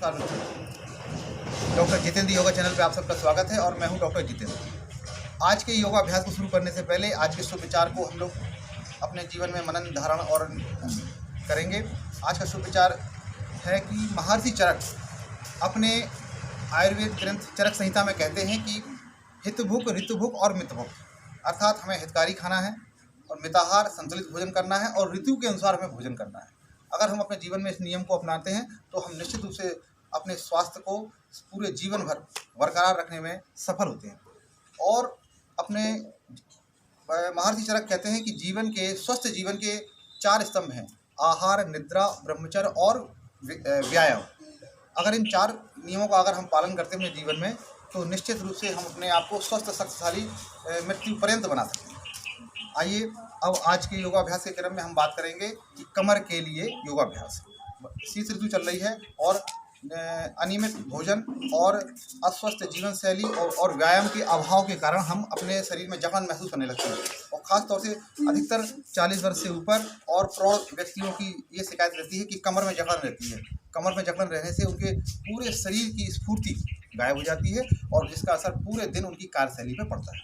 नमस्कार मित्रों, doctor Jitendra yoga channel पे आप सबका स्वागत है और मैं हूं डॉक्टर जितेंद्र। आज के योगा अभ्यास को शुरू करने से पहले आज के शुभ विचार को हम लोग अपने जीवन में मनन धारण और करेंगे। आज का शुभ विचार है कि महर्षि चरक अपने आयुर्वेद ग्रंथ चरक संहिता में कहते हैं कि हितभुक, ऋतुभुक और मितभुक, अर्थात हमें हितकारी खाना है और मिताहार संतुलित भोजन करना है और ऋतु के अनुसार हमें भोजन करना है। अगर हम अपने जीवन में इस नियम को अपनाते हैं तो हम निश्चित रूप से अपने स्वास्थ्य को पूरे जीवन भर बरकरार रखने में सफल होते हैं। और अपने महर्षि चरक कहते हैं कि स्वस्थ जीवन के 4 स्तंभ हैं: आहार, निद्रा, ब्रह्मचर्य और व्यायाम। अगर इन 4 नियमों का अगर हम पालन करते हैं अपने जीवन में तो निश्चित रूप से हम अपने आप को स्वस्थ, शक्तिशाली, मृत्यु पर्यंत बना सकते हैं। आइए अब आज के योगाभ्यास के क्रम में हम बात करेंगे कि कमर के लिए योगाभ्यास। शीत ऋतु चल रही है और अनियमित भोजन और अस्वस्थ जीवन शैली और व्यायाम के अभाव के कारण हम अपने शरीर में जकड़न महसूस करने लगते हैं। और ख़ास तौर से अधिकतर 40 वर्ष से ऊपर और प्रौढ़ व्यक्तियों की ये शिकायत रहती है कि कमर में जकड़न रहती है। कमर में जकड़न रहने से उनके पूरे शरीर की स्फूर्ति गायब हो जाती है और जिसका असर पूरे दिन उनकी कार्यशैली पर पड़ता है।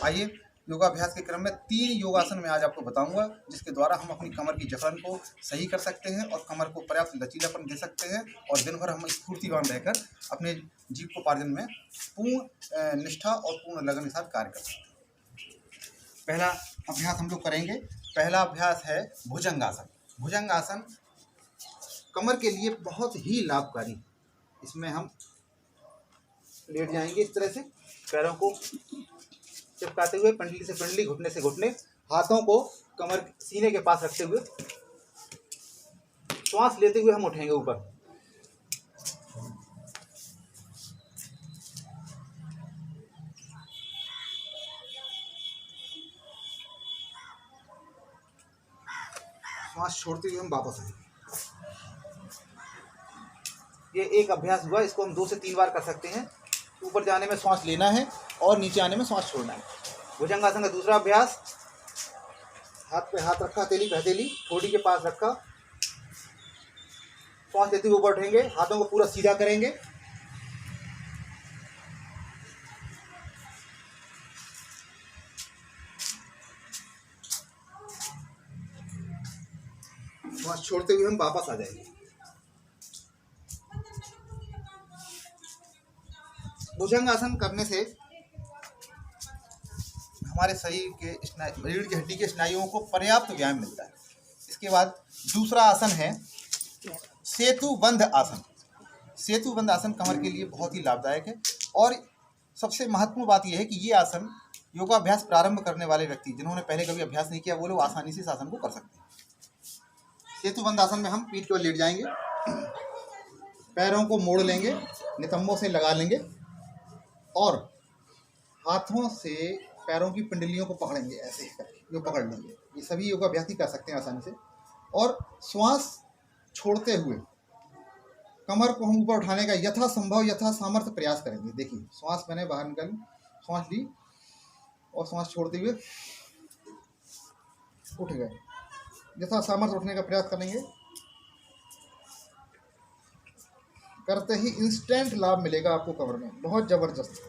आइए योगाभ्यास के क्रम में 3 योगासन मैं आज आपको बताऊंगा जिसके द्वारा हम अपनी कमर की जकड़न को सही कर सकते हैं और कमर को पर्याप्त लचीलापन दे सकते हैं और दिन भर हम स्फूर्तिवान रहकर अपने जीविकोपार्जन में पूर्ण निष्ठा और पूर्ण लगन के साथ कार्य कर सकते हैं। पहला अभ्यास हम लोग करेंगे। पहला अभ्यास है भुजंगासन। भुजंगासन कमर के लिए बहुत ही लाभकारी। इसमें हम लेट जाएंगे इस तरह से, पैरों को चिपकाते हुए, पंडली से पंडली, घुटने से घुटने, हाथों को कमर सीने के पास रखते हुए श्वास लेते हुए हम उठेंगे ऊपर। श्वास छोड़ते हुए हम वापस आएंगे। ये एक अभ्यास हुआ, इसको हम 2 से 3 बार कर सकते हैं। ऊपर जाने में श्वास लेना है और नीचे आने में श्वास छोड़ना है। भुजंगासन का दूसरा अभ्यास, हाथ पे हाथ रखा, हथेली पे हथेली, ठोड़ी के पास रखा, श्वास लेते हुए ऊपर उठेंगे, हाथों को पूरा सीधा करेंगे, श्वास छोड़ते हुए हम वापस आ जाएंगे। भुजंगासन करने से हमारे शरीर के रीढ़ की हड्डी के स्नायुओं को पर्याप्त व्यायाम मिलता है। इसके बाद दूसरा आसन है सेतुबंध आसन। सेतुबंध आसन कमर के लिए बहुत ही लाभदायक है और सबसे महत्वपूर्ण बात यह है कि ये आसन योगाभ्यास प्रारंभ करने वाले व्यक्ति जिन्होंने पहले कभी अभ्यास नहीं किया वो लोग आसानी से इस आसन को कर सकते हैं। सेतुबंध आसन में हम पीठ की ओर लेट जाएंगे, पैरों को मोड़ लेंगे, नितंबों से लगा लेंगे और हाथों से पैरों की पिंडलियों को पकड़ेंगे, ऐसे जो पकड़ लेंगे। ये सभी योगाभ्यास कर सकते हैं आसानी से। और श्वास छोड़ते हुए कमर को हम ऊपर उठाने का यथासंभव यथा सामर्थ्य प्रयास करेंगे। देखिए, श्वास मैंने बाहर निकाली, श्वास ली और श्वास छोड़ते हुए उठ गए। यथा सामर्थ्य उठने का प्रयास करेंगे। करते ही इंस्टेंट लाभ मिलेगा आपको कमर में, बहुत जबरदस्त।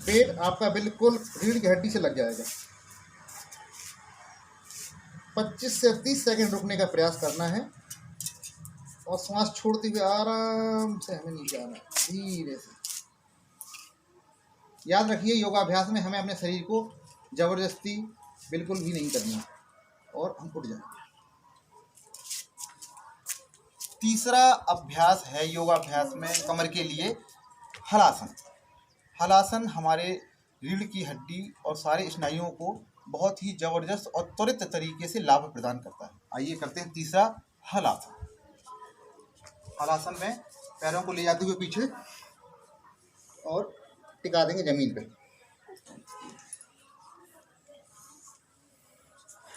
पेट आपका बिल्कुल रीढ़ की हड्डी से लग जाएगा। 25 से 30 सेकंड रुकने का प्रयास करना है और श्वास छोड़ते हुए आराम से हमें नीचे आना है, धीरे से। याद रखिए, योगाभ्यास में हमें अपने शरीर को जबरदस्ती बिल्कुल भी नहीं करनी है और हम उठ जाएंगे। तीसरा अभ्यास है योगाभ्यास में कमर के लिए हलासन। हलासन हमारे रीढ़ की हड्डी और सारे स्नायुओं को बहुत ही जबरदस्त और त्वरित तरीके से लाभ प्रदान करता है। आइए करते हैं तीसरा हलासन। हलासन में पैरों को ले जाते हुए पीछे और टिका देंगे जमीन पे।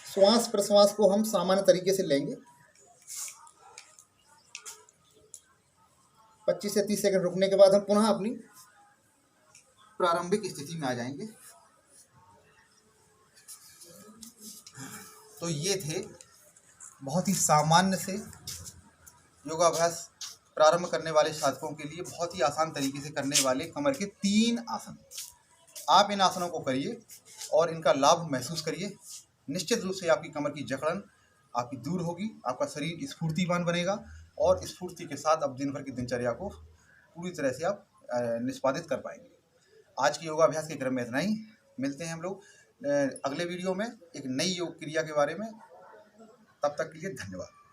श्वास प्रश्वास को हम सामान्य तरीके से लेंगे। 25 से 30 सेकंड रुकने के बाद हम पुनः अपनी प्रारंभिक स्थिति में आ जाएंगे। तो ये थे बहुत ही सामान्य से योगाभ्यास प्रारंभ करने वाले साधकों के लिए बहुत ही आसान तरीके से करने वाले कमर के 3 आसन। आप इन आसनों को करिए और इनका लाभ महसूस करिए। निश्चित रूप से आपकी कमर की जकड़न आपकी दूर होगी, आपका शरीर स्फूर्तिवान बनेगा और स्फूर्ति के साथ अब दिन भर की दिनचर्या को पूरी तरह से आप निष्पादित कर पाएंगे। आज के योगाभ्यास के क्रम में इतना ही। मिलते हैं हम लोग अगले वीडियो में एक नई योग क्रिया के बारे में। तब तक के लिए धन्यवाद।